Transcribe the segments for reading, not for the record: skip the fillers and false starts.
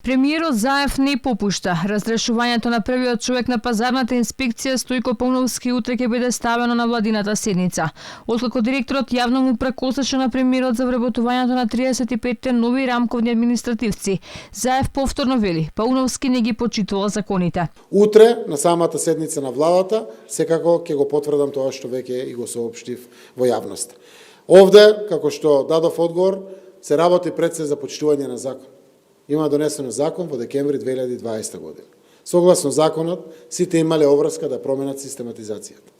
Премиерот Заев не попушта. Разрешувањето на првиот човек на пазарната инспекција Стојко Пауновски утре ќе биде ставено на владината седница. Откако директорот јавно му прекосеше на премиерот за вработувањето на 35 нови рамковни административци, Заев повторно вели, Пауновски не ги почитува законите. Утре на самата седница на владата секако ќе го потврдам тоа што веќе и го соопштив во јавност. Овде, како што дадов одговор, се работи пред се за почитување на закон. Има донесено закон во декември 2020 година. Согласно законот, сите имале обврска да променат систематизацијата.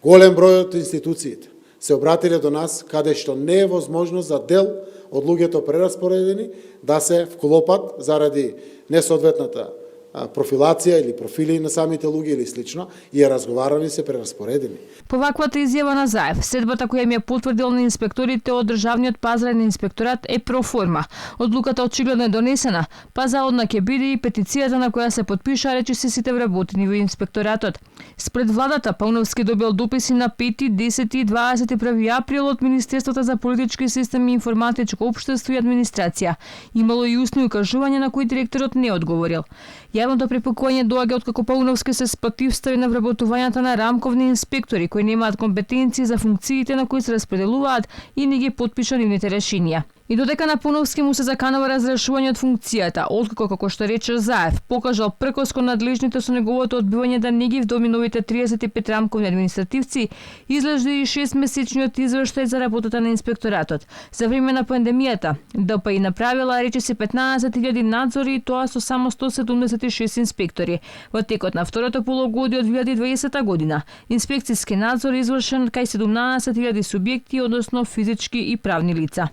Голем број од институциите се обратиле до нас каде што не е возможност за дел од луѓето прераспоредени да се вклопат заради несоодветната профилација или профили на самите луѓе или слично и разговарани се прераспоредени. По ваквата изјава на Заев, следбата која им ја потврдил на инспекторите од Државниот пазарен инспекторат е проформа. Одлуката очигледно е донесена, па заодно ќе биде и петицијата на која се потпиша речиси сите вработени во инспекторатот. Спред владата Пауновски добил дописи на 5, 10 и 21 април од Министерството за политички системи, информатичко општество и администрација. Имало и устни укажувања на кои директорот не одговорил. Јавното препукување доаѓа откако Пауновски се спротивстави на вработувањето на рамковни инспектори кои немаат компетенции за функциите на кои се распределуваат и не ги потпиша нивните решенија. И додека на Пауновски му се заканува разрешување од функцијата, откако, како што рече Заев, покажал пркос кон надлежните со неговото одбивање да не ги вдоми новите 35 рамковни административци, излежи и 6-месечниот извештај за работата на инспекторатот. За време на пандемијата, ДПИ направила речиси 15.000 надзори и тоа со само 176 инспектори. Во текот на второто полугодие од 2020 година, инспекцијски надзор извршен кај 17.000 субјекти, односно физички и правни лица.